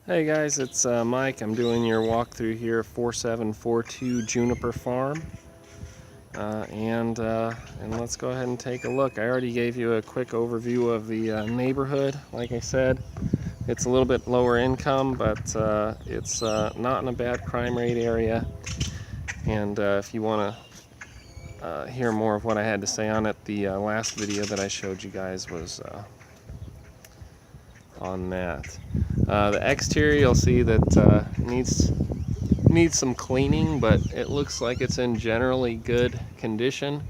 Hey guys, it's Mike. I'm doing your walkthrough here at 4742 Juniper Farm. And let's go ahead and take a look. I already gave you a quick overview of the neighborhood. Like I said, it's a little bit lower income, but it's not in a bad crime rate area. And if you want to hear more of what I had to say on it, the last video that I showed you guys was on that. The exterior, you'll see that needs some cleaning, but it looks like it's in generally good condition.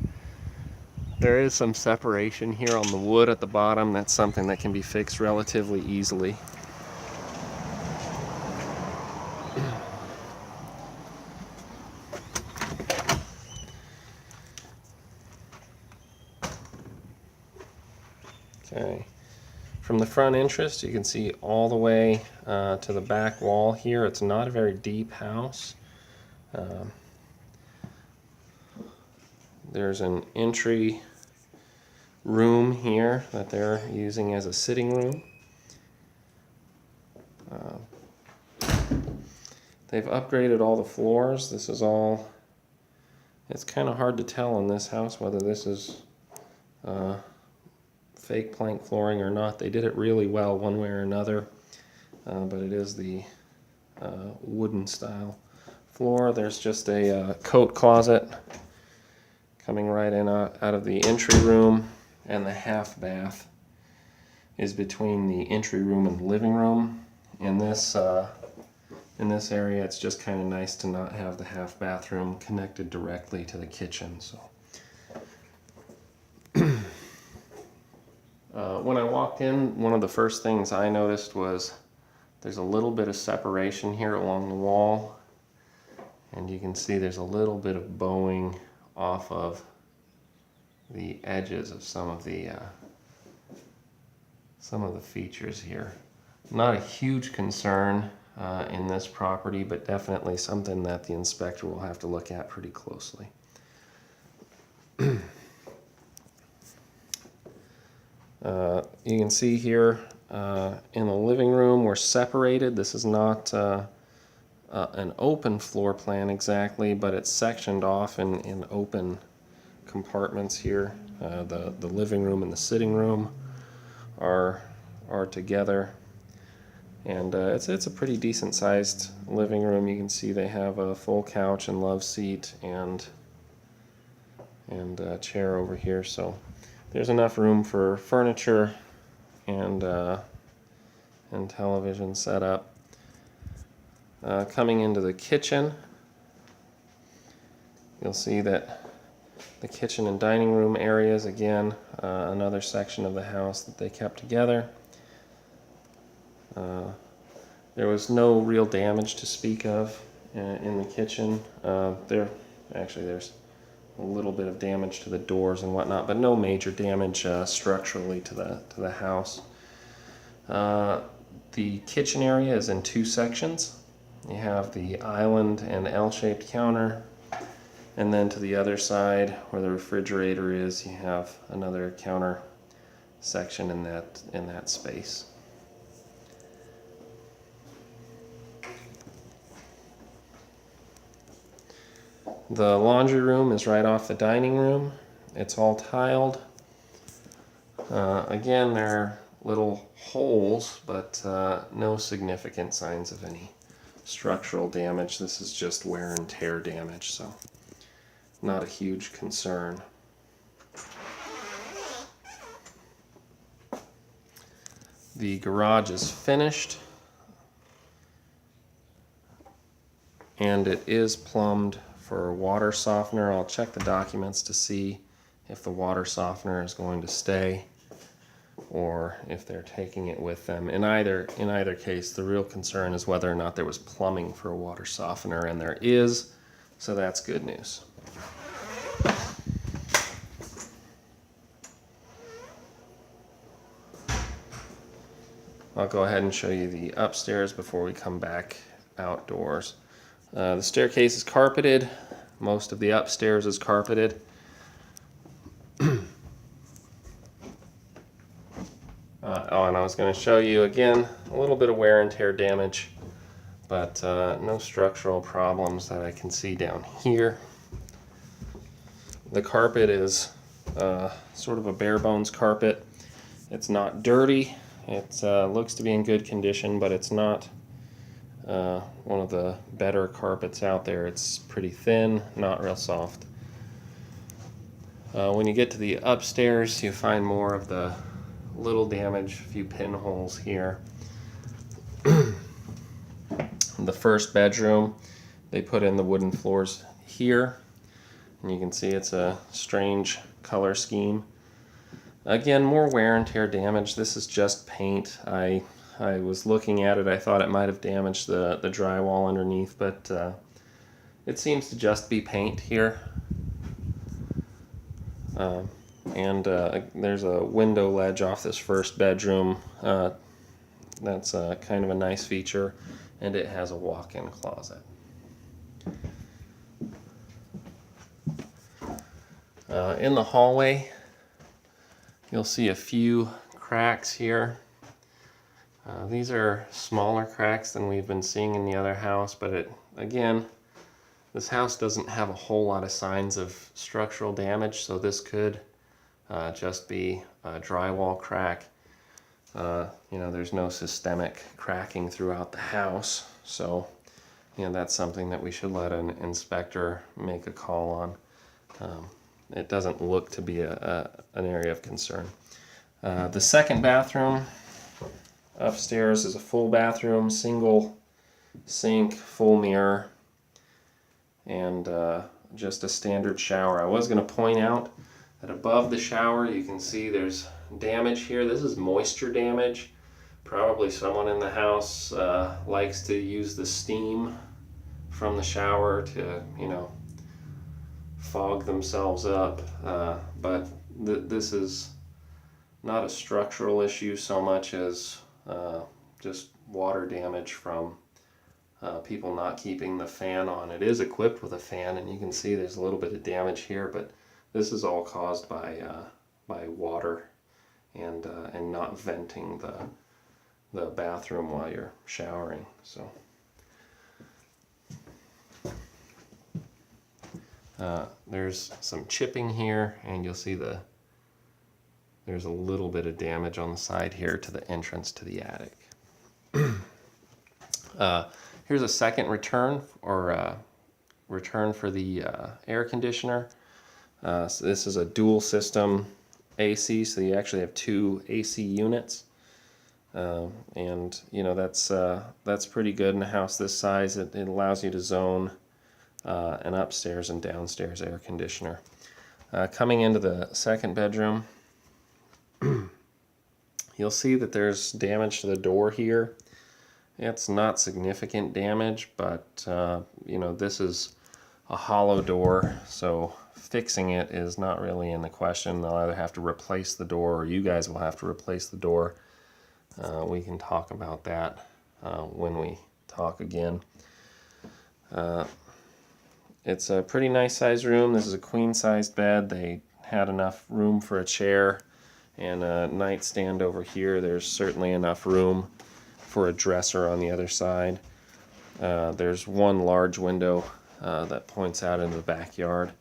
There is some separation here on the wood at the bottom. That's something that can be fixed relatively easily. Okay. From the front entrance, you can see all the way to the back wall here. It's not a very deep house. There's an entry room here that they're using as a sitting room. They've upgraded all the floors. This is all, it's kind of hard to tell in this house whether this is fake plank flooring or not. They did it really well one way or another, but it is the wooden style floor. There's just a coat closet coming right in out of the entry room, and the half bath is between the entry room and the living room. In this area, it's just kind of nice to not have the half bathroom connected directly to the kitchen. So when I walked in, one of the first things I noticed was there's a little bit of separation here along the wall, and you can see there's a little bit of bowing off of the edges of some of the features here. Not a huge concern in this property, but definitely something that the inspector will have to look at pretty closely. You can see here in the living room we're separated. This is not an open floor plan exactly, but it's sectioned off in open compartments here. The living room and the sitting room are together, and it's a pretty decent sized living room. You can see they have a full couch and love seat and a chair over here, so there's enough room for furniture and television setup. Coming into the kitchen, you'll see that the kitchen and dining room areas, again, another section of the house that they kept together. There was no real damage to speak of in the kitchen. There's a little bit of damage to the doors and whatnot, but no major damage structurally to the house. The kitchen area is in two sections. You have the island and L-shaped counter, and then to the other side where the refrigerator is, you have another counter section in that space. The laundry room is right off the dining room. It's all tiled. Again, there are little holes, but no significant signs of any structural damage. This is just wear and tear damage, so not a huge concern. The garage is finished, and it is plumbed for water softener. I'll check the documents to see if the water softener is going to stay or if they're taking it with them. In either case, the real concern is whether or not there was plumbing for a water softener, and there is, so that's good news. I'll go ahead and show you the upstairs before we come back outdoors. The staircase is carpeted. Most of the upstairs is carpeted. And I was going to show you again a little bit of wear and tear damage, but no structural problems that I can see down here. The carpet is sort of a bare bones carpet. It's not dirty. It looks to be in good condition, but it's not one of the better carpets out there. It's pretty thin, not real soft. When you get to the upstairs, you find more of the little damage, a few pinholes here. The first bedroom, they put in the wooden floors here, and you can see it's a strange color scheme. Again, more wear and tear damage. This is just paint. I was looking at it, I thought it might have damaged the drywall underneath, but it seems to just be paint here. There's a window ledge off this first bedroom. That's kind of a nice feature, and it has a walk-in closet. In the hallway, you'll see a few cracks here. These are smaller cracks than we've been seeing in the other house, but again, this house doesn't have a whole lot of signs of structural damage, so this could just be a drywall crack. There's no systemic cracking throughout the house, so that's something that we should let an inspector make a call on. It doesn't look to be an area of concern. The second bathroom upstairs is a full bathroom, single sink, full mirror, and just a standard shower. I was going to point out that above the shower you can see there's damage here. This is moisture damage. Probably someone in the house likes to use the steam from the shower to, fog themselves up. But this is not a structural issue so much as just water damage from people not keeping the fan on. It is equipped with a fan, and you can see there's a little bit of damage here, but this is all caused by water and not venting the bathroom while you're showering. So there's some chipping here, and you'll see there's a little bit of damage on the side here to the entrance to the attic. Here's a second return for the air conditioner. So this is a dual system AC, so you actually have two AC units, and that's pretty good in a house this size. It allows you to zone an upstairs and downstairs air conditioner. Coming into the second bedroom, you'll see that there's damage to the door here. It's not significant damage, but this is a hollow door, so fixing it is not really in the question. They'll either have to replace the door, or you guys will have to replace the door. We can talk about that when we talk again. It's a pretty nice sized room. This is a queen sized bed. They had enough room for a chair and a nightstand over here. There's certainly enough room for a dresser on the other side. There's one large window that points out into the backyard.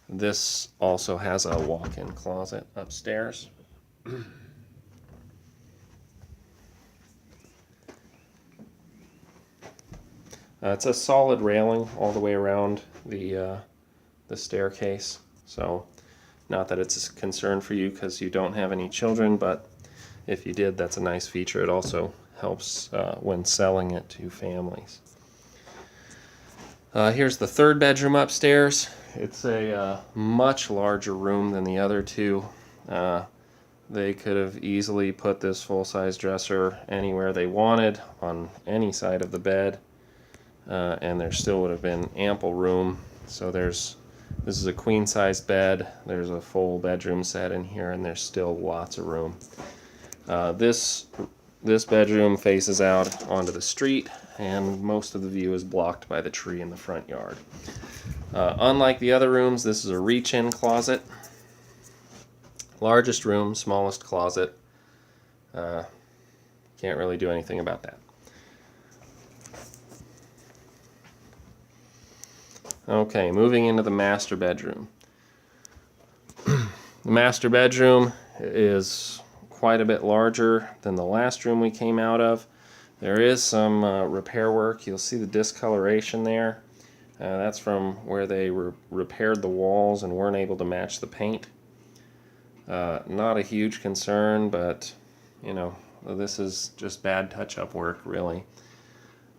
This also has a walk-in closet upstairs. It's a solid railing all the way around the staircase, so not that it's a concern for you because you don't have any children, but if you did, that's a nice feature. It also helps when selling it to families. Here's the third bedroom upstairs. It's a much larger room than the other two. They could have easily put this full-size dresser anywhere they wanted on any side of the bed, and there still would have been ample room. So this is a queen-size bed. There's a full bedroom set in here, and there's still lots of room. This bedroom faces out onto the street, and most of the view is blocked by the tree in the front yard. Unlike the other rooms, this is a reach-in closet. Largest room, smallest closet. Can't really do anything about that. Okay, moving into the master bedroom. The master bedroom is quite a bit larger than the last room we came out of. There is some repair work. You'll see the discoloration there. That's from where they repaired the walls and weren't able to match the paint. Not a huge concern, but you know, this is just bad touch-up work, really.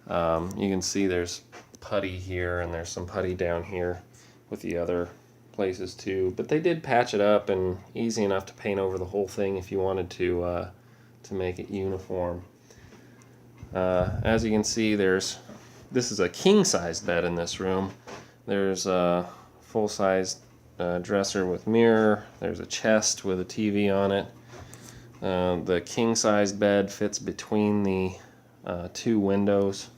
You can see there's putty here and there's some putty down here with the other places too, but they did patch it up, and easy enough to paint over the whole thing if you wanted to make it uniform. As you can see, this is a king-size bed in this room. There's a full-size dresser with mirror. There's a chest with a TV on it. The king-size bed fits between the two windows,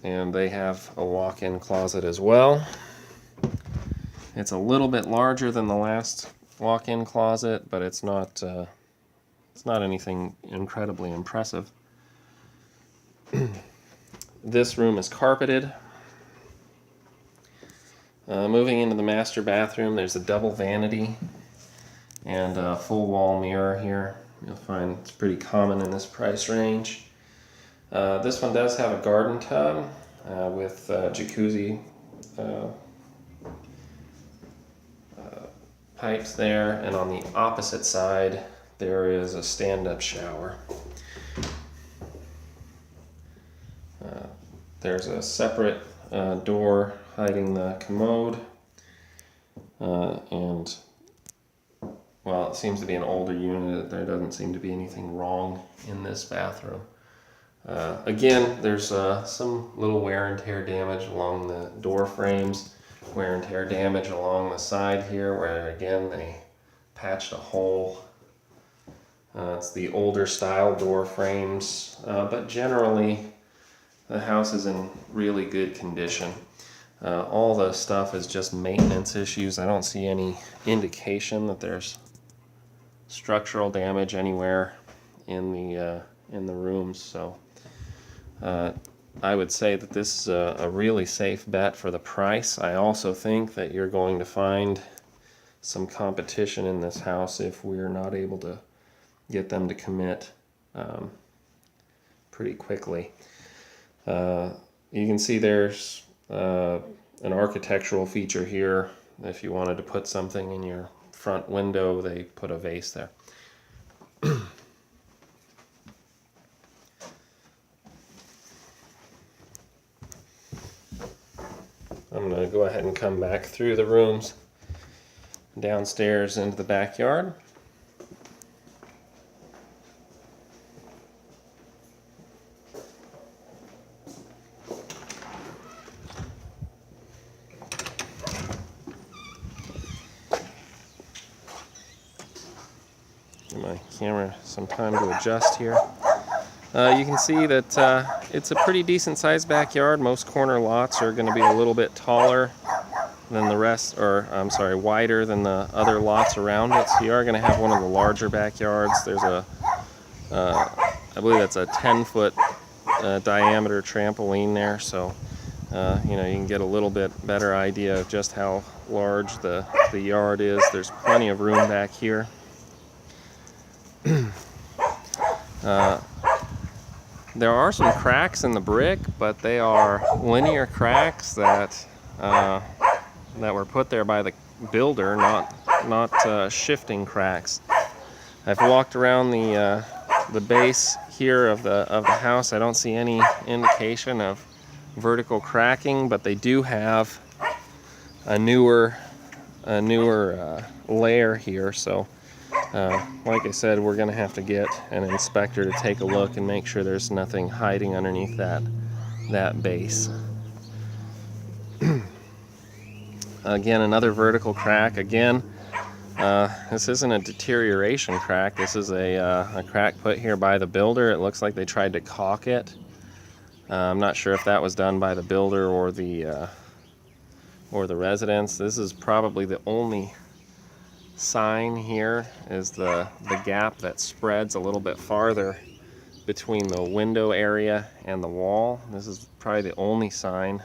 and they have a walk-in closet as well. It's a little bit larger than the last walk-in closet, but it's not anything incredibly impressive. This room is carpeted. Moving into the master bathroom, there's a double vanity and a full wall mirror here. You'll find it's pretty common in this price range. This one does have a garden tub with jacuzzi pipes there, and on the opposite side there is a stand-up shower. There's a separate door hiding the commode, and well, it seems to be an older unit. There doesn't seem to be anything wrong in this bathroom. Again, there's some little wear and tear damage along the door frames, wear and tear damage along the side here where again they patched a hole. It's the older style door frames, but generally the house is in really good condition. All the stuff is just maintenance issues. I don't see any indication that there's structural damage anywhere in the rooms, so I would say that this is a really safe bet for the price. I also think that you're going to find some competition in this house if we're not able to get them to commit pretty quickly. You can see there's an architectural feature here. If you wanted to put something in your front window, they put a vase there. I'm going to go ahead and come back through the rooms, downstairs into the backyard. Give my camera some time to adjust here. You can see that it's a pretty decent sized backyard. Most corner lots are going to be a little bit taller than the rest, or I'm sorry, wider than the other lots around it. So you are going to have one of the larger backyards. There's I believe that's a 10-foot diameter trampoline there. So you know, you can get a little bit better idea of just how large the yard is. There's plenty of room back here. There are some cracks in the brick, but they are linear cracks that were put there by the builder, not shifting cracks. I've walked around the base here of the house. I don't see any indication of vertical cracking, but they do have a newer layer here. So like I said, we're going to have to get an inspector to take a look and make sure there's nothing hiding underneath that base. Again, another vertical crack. Again, this isn't a deterioration crack. This is a crack put here by the builder. It looks like they tried to caulk it. I'm not sure if that was done by the builder or the residents. This is probably the only sign here is the gap that spreads a little bit farther between the window area and the wall. This is probably the only sign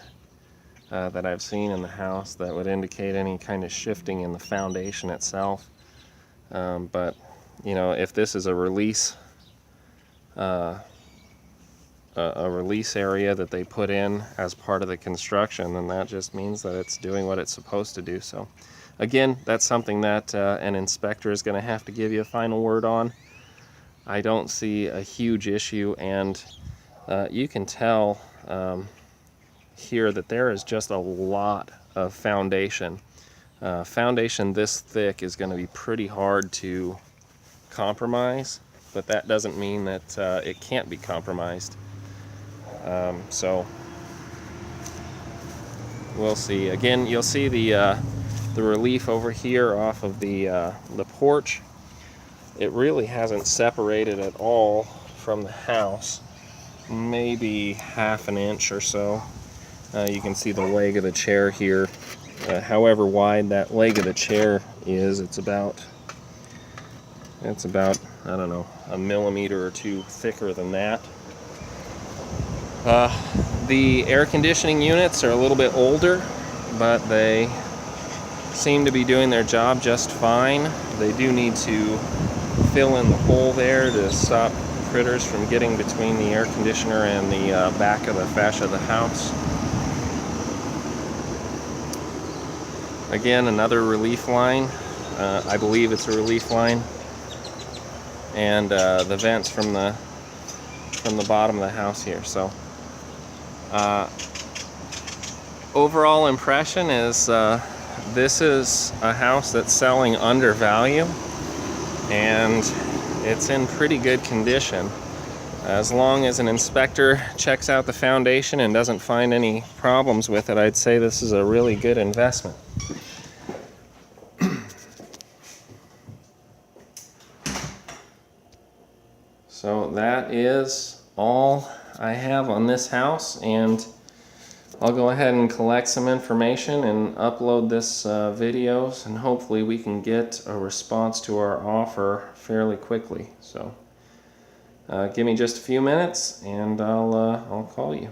that I've seen in the house that would indicate any kind of shifting in the foundation itself. But you know, if this is a release area that they put in as part of the construction, then that just means that it's doing what it's supposed to do. So again, that's something that an inspector is going to have to give you a final word on. I don't see a huge issue, and you can tell here that there is just a lot of foundation. Foundation this thick is going to be pretty hard to compromise, but that doesn't mean that it can't be compromised. So we'll see. Again, you'll see the relief over here off of the porch. It really hasn't separated at all from the house, maybe half an inch or so. You can see the leg of the chair here. However wide that leg of the chair is, it's about, I don't know, a millimeter or two thicker than that. The air conditioning units are a little bit older, but they seem to be doing their job just fine. They do need to fill in the hole there to stop critters from getting between the air conditioner and the back of the fascia of the house. Again, another relief line. I believe it's a relief line. And the vents from the bottom of the house here. So overall impression is this is a house that's selling under value, and it's in pretty good condition. As long as an inspector checks out the foundation and doesn't find any problems with it, I'd say this is a really good investment. So that is all I have on this house, and I'll go ahead and collect some information and upload this videos, and hopefully we can get a response to our offer fairly quickly. So give me just a few minutes and I'll call you.